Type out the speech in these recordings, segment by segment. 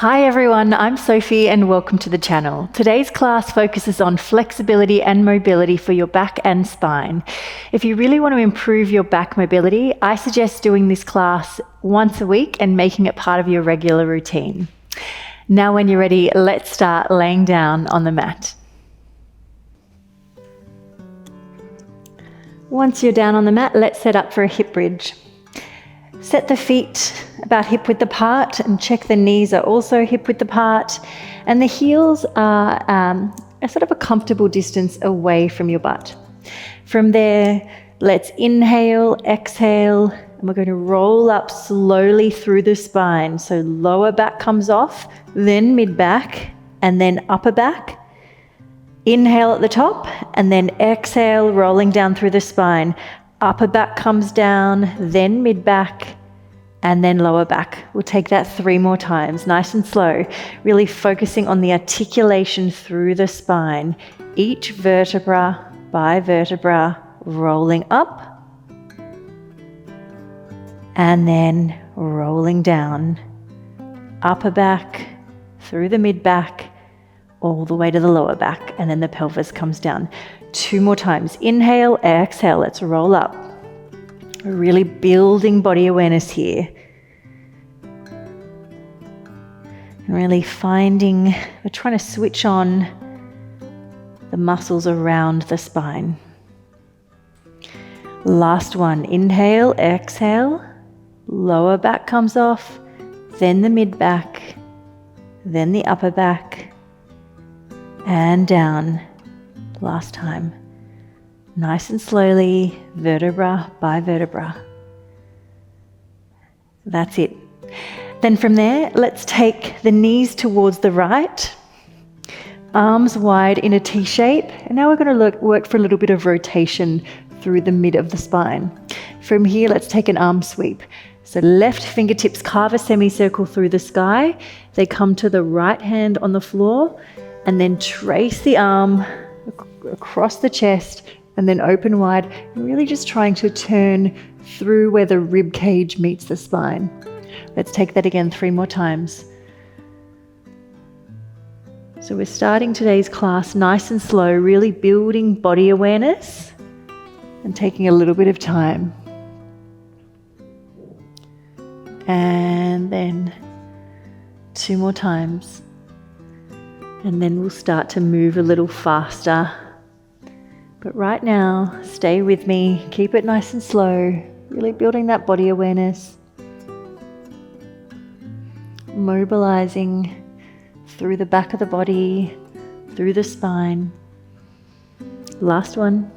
Hi everyone, I'm Sophie and welcome to the channel. Today's class focuses on flexibility and mobility for your back and spine. If you really want to improve your back mobility, I suggest doing this class once a week and making it part of your regular routine. Now when you're ready, let's start laying down on the mat. Once you're down on the mat, let's set up for a hip bridge. Set the feet about hip width apart and check the knees are also hip width apart, and the heels are a sort of a comfortable distance away from your butt. From there, let's inhale, exhale, and we're going to roll up slowly through the spine. So lower back comes off, then mid back, and then upper back. Inhale at the top, and then exhale, rolling down through the spine. Upper back comes down, then mid back, and then lower back. We'll take that 3 more times, nice and slow, really focusing on the articulation through the spine. Each vertebra by vertebra, rolling up, and then rolling down. Upper back, through the mid back, all the way to the lower back, and then the pelvis comes down. 2 more times. Inhale, exhale, let's roll up. We're really building body awareness here. And really finding, we're trying to switch on the muscles around the spine. Last one. Inhale, exhale, lower back comes off, then the mid back, then the upper back, and down. Last time. Nice and slowly, vertebra by vertebra. That's it. Then from there, let's take the knees towards the right, arms wide in a T shape, and now we're going to work for a little bit of rotation through the mid of the spine. From here, let's take an arm sweep. So left fingertips carve a semicircle through the sky. They come to the right hand on the floor, and then trace the arm across the chest and then open wide, really just trying to turn through where the rib cage meets the spine. Let's take that again 3 more times. So we're starting today's class nice and slow, really building body awareness and taking a little bit of time. And then 2 more times. And then we'll start to move a little faster. But right now, stay with me, keep it nice and slow, really building that body awareness. Mobilizing through the back of the body, through the spine. Last one.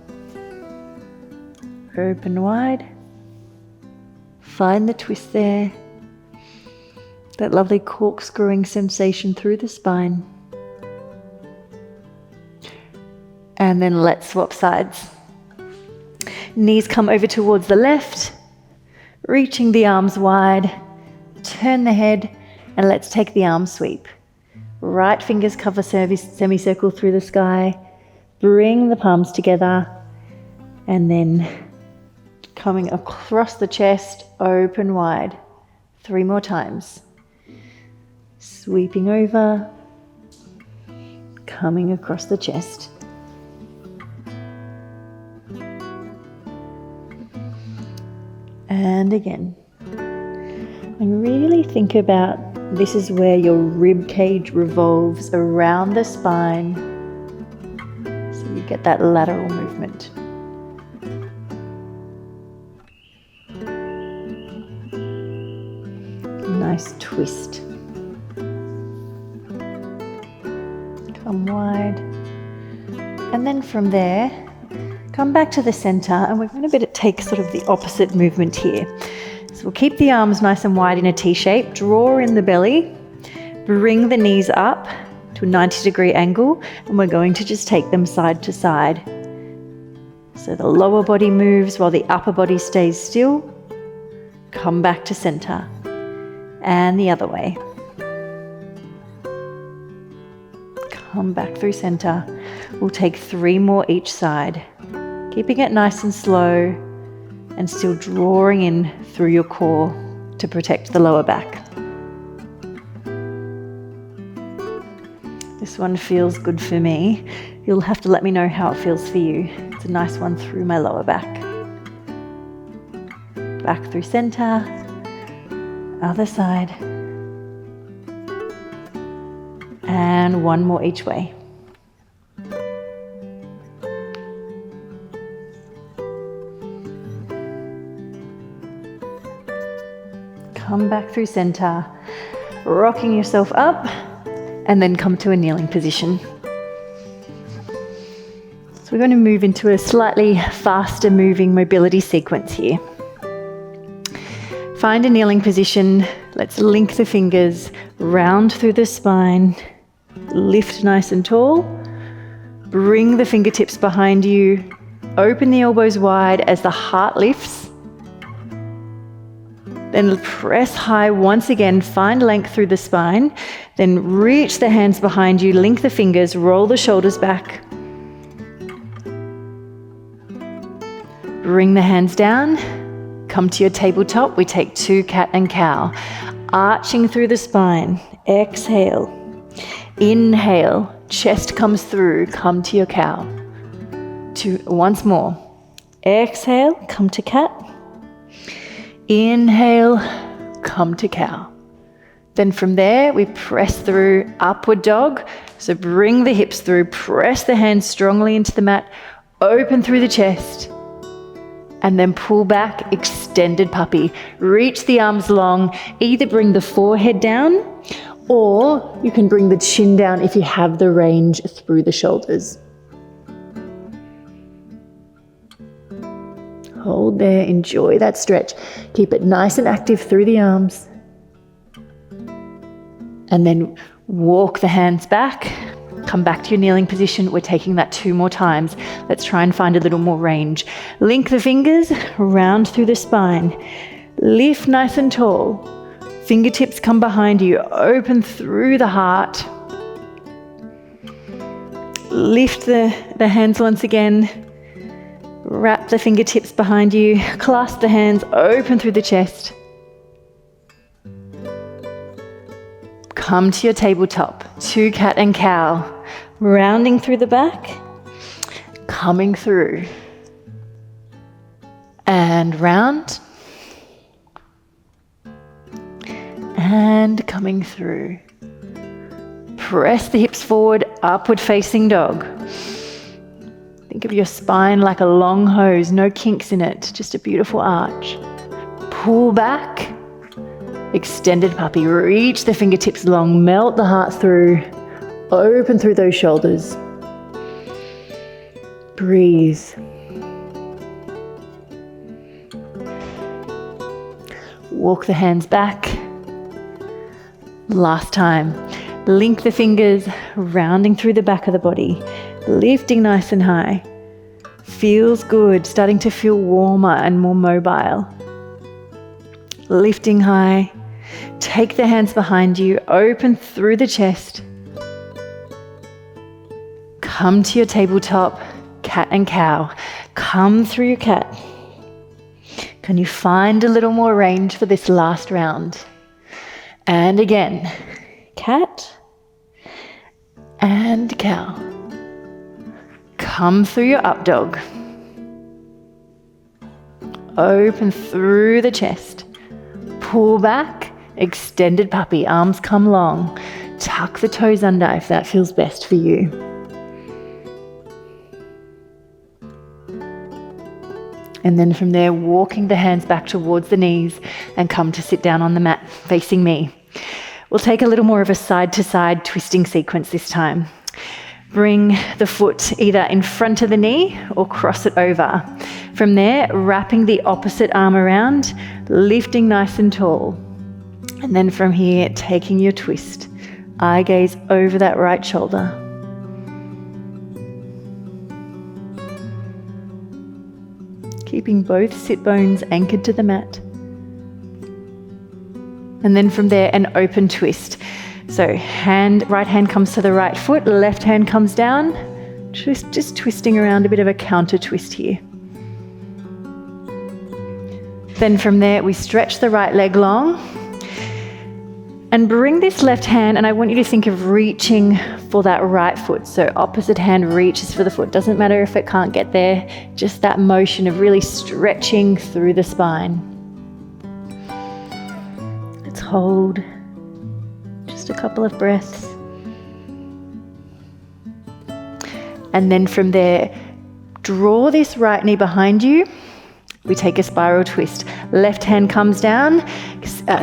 Open wide. Find the twist there. That lovely corkscrewing sensation through the spine. And then let's swap sides. Knees come over towards the left, reaching the arms wide. Turn the head, and let's take the arm sweep. Right fingers cover semicircle through the sky. Bring the palms together, and then coming across the chest, open wide. 3 more times. Sweeping over, coming across the chest. And again. And really think about, this is where your rib cage revolves around the spine, so you get that lateral movement. Nice twist. Come wide. And then from there, come back to the center, and we're going to take sort of the opposite movement here. So we'll keep the arms nice and wide in a T shape, draw in the belly, bring the knees up to a 90-degree angle, and we're going to just take them side to side. So the lower body moves while the upper body stays still. Come back to center. And the other way. Come back through center. We'll take 3 more each side. Keeping it nice and slow and still drawing in through your core to protect the lower back. This one feels good for me. You'll have to let me know how it feels for you. It's a nice one through my lower back. Back through center. Other side. And one more each way. Come back through center, rocking yourself up, and then come to a kneeling position. So we're going to move into a slightly faster moving mobility sequence here. Find a kneeling position. Let's link the fingers, round through the spine, lift nice and tall, bring the fingertips behind you, open the elbows wide as the heart lifts. Then press high once again, find length through the spine. Then reach the hands behind you, link the fingers, roll the shoulders back. Bring the hands down, come to your tabletop. We take 2 cat and cow, arching through the spine. Exhale, inhale, chest comes through, come to your cow. Once more, exhale, come to cat. Inhale, come to cow. Then from there, we press through upward dog. So bring the hips through, press the hands strongly into the mat, open through the chest, and then pull back, extended puppy. Reach the arms long, either bring the forehead down, or you can bring the chin down if you have the range through the shoulders. Hold there, enjoy that stretch. Keep it nice and active through the arms. And then walk the hands back. Come back to your kneeling position. We're taking that 2 more times. Let's try and find a little more range. Link the fingers, round through the spine. Lift nice and tall. Fingertips come behind you. Open through the heart. Lift the hands once again. Wrap the fingertips behind you, clasp the hands, open through the chest. Come to your tabletop, 2 cat and cow, rounding through the back, coming through. And round. And coming through. Press the hips forward, upward facing dog. Think of your spine like a long hose, no kinks in it, just a beautiful arch. Pull back, extended puppy. Reach the fingertips long, melt the heart through, open through those shoulders. Breathe. Walk the hands back. Last time. Link the fingers, rounding through the back of the body. Lifting nice and high. Feels good, starting to feel warmer and more mobile. Lifting high. Take the hands behind you, open through the chest. Come to your tabletop, cat and cow. Come through your cat. Can you find a little more range for this last round? And again, cat and cow. Come through your up dog. Open through the chest. Pull back, extended puppy. Arms come long. Tuck the toes under if that feels best for you. And then from there, walking the hands back towards the knees and come to sit down on the mat facing me. We'll take a little more of a side-to-side twisting sequence this time. Bring the foot either in front of the knee or cross it over. From there, wrapping the opposite arm around, lifting nice and tall. And then from here, taking your twist. Eye gaze over that right shoulder. Keeping both sit bones anchored to the mat. And then from there, an open twist. So right hand comes to the right foot, left hand comes down. Just twisting around, a bit of a counter twist here. Then from there, we stretch the right leg long. And bring this left hand, and I want you to think of reaching for that right foot. So opposite hand reaches for the foot. Doesn't matter if it can't get there, just that motion of really stretching through the spine. Let's hold just a couple of breaths. And then from there, draw this right knee behind you. We take a spiral twist. Left hand comes down,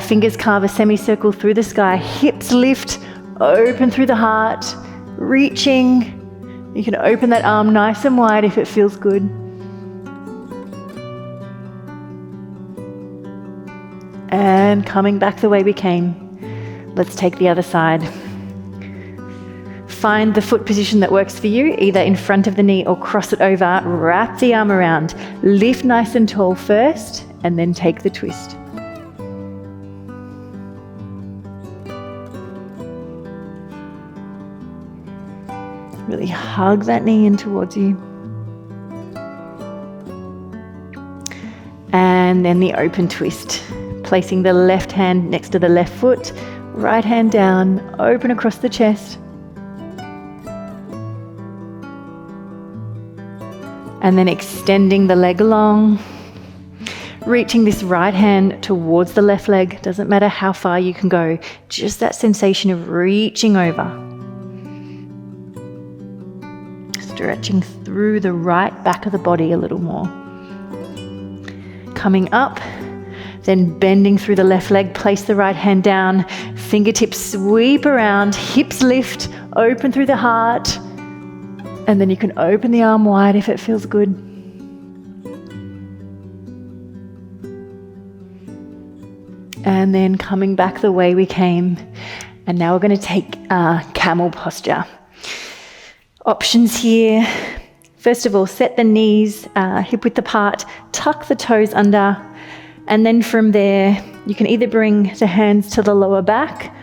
fingers carve a semicircle through the sky, hips lift, open through the heart, reaching. You can open that arm nice and wide if it feels good. And coming back the way we came. Let's take the other side. Find the foot position that works for you, either in front of the knee or cross it over. Wrap the arm around. Lift nice and tall first, and then take the twist. Really hug that knee in towards you. And then the open twist. Placing the left hand next to the left foot, right hand down, open across the chest. And then extending the leg along, reaching this right hand towards the left leg. Doesn't matter how far you can go, just that sensation of reaching over. Stretching through the right back of the body a little more. Coming up, then bending through the left leg, place the right hand down, fingertips sweep around, hips lift, open through the heart. And then you can open the arm wide if it feels good. And then coming back the way we came. And now we're going to take camel posture. Options here. First of all, set the knees hip width apart, tuck the toes under. And then from there, you can either bring the hands to the lower back,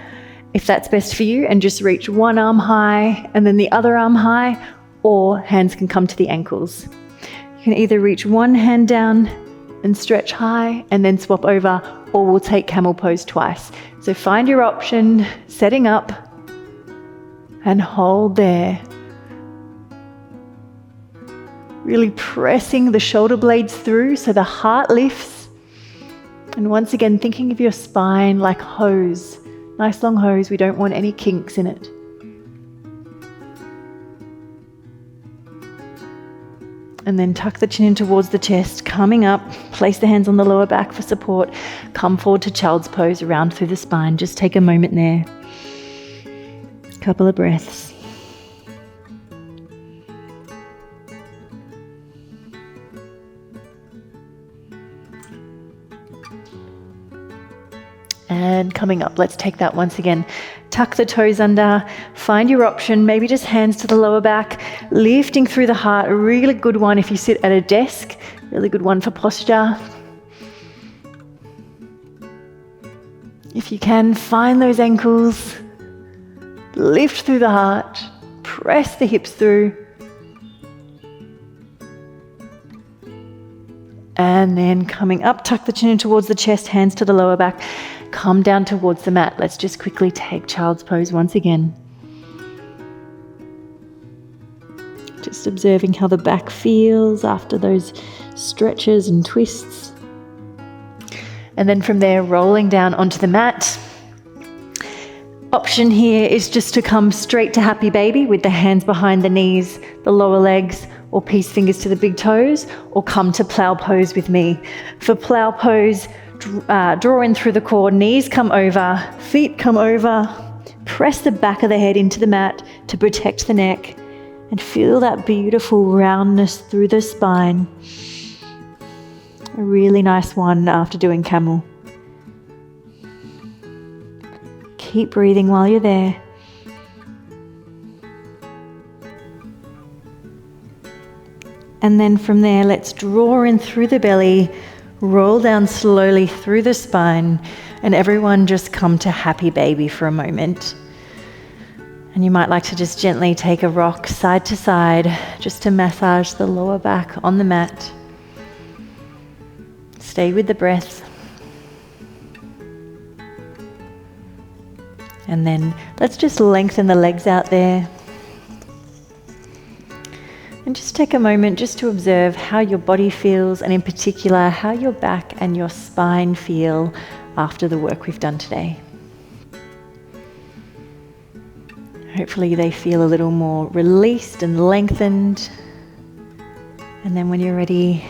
if that's best for you, and just reach one arm high and then the other arm high, or hands can come to the ankles. You can either reach one hand down and stretch high and then swap over, or we'll take camel pose twice. So find your option, setting up and hold there. Really pressing the shoulder blades through so the heart lifts. And once again, thinking of your spine like hose, nice long hose. We don't want any kinks in it. And then tuck the chin in towards the chest, coming up, place the hands on the lower back for support, come forward to child's pose, round through the spine. Just take a moment there. Couple of breaths. And coming up, let's take that once again. Tuck the toes under, find your option, maybe just hands to the lower back, lifting through the heart, a really good one if you sit at a desk, really good one for posture. If you can, find those ankles, lift through the heart, press the hips through. And then coming up, tuck the chin in towards the chest, hands to the lower back. Come down towards the mat. Let's just quickly take child's pose once again. Just observing how the back feels after those stretches and twists. And then from there, rolling down onto the mat. Option here is just to come straight to happy baby with the hands behind the knees, the lower legs, or peace fingers to the big toes, or come to plow pose with me. For plow pose, draw in through the core, knees come over, feet come over, press the back of the head into the mat to protect the neck, and feel that beautiful roundness through the spine. A really nice one after doing camel. Keep breathing while you're there. And then from there, let's draw in through the belly, roll down slowly through the spine, and everyone just come to happy baby for a moment. And you might like to just gently take a rock side to side, just to massage the lower back on the mat. Stay with the breath. And then let's just lengthen the legs out there. And just take a moment just to observe how your body feels, and in particular, how your back and your spine feel after the work we've done today. Hopefully they feel a little more released and lengthened. And then when you're ready,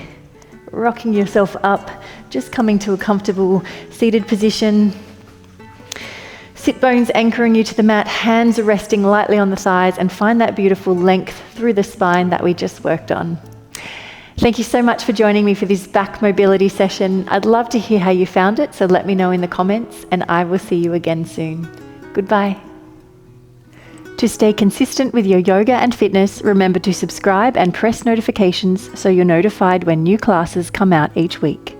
rocking yourself up, just coming to a comfortable seated position. Sit bones anchoring you to the mat, hands are resting lightly on the thighs, and find that beautiful length through the spine that we just worked on. Thank you so much for joining me for this back mobility session. I'd love to hear how you found it, so let me know in the comments, and I will see you again soon. Goodbye. To stay consistent with your yoga and fitness, remember to subscribe and press notifications so you're notified when new classes come out each week.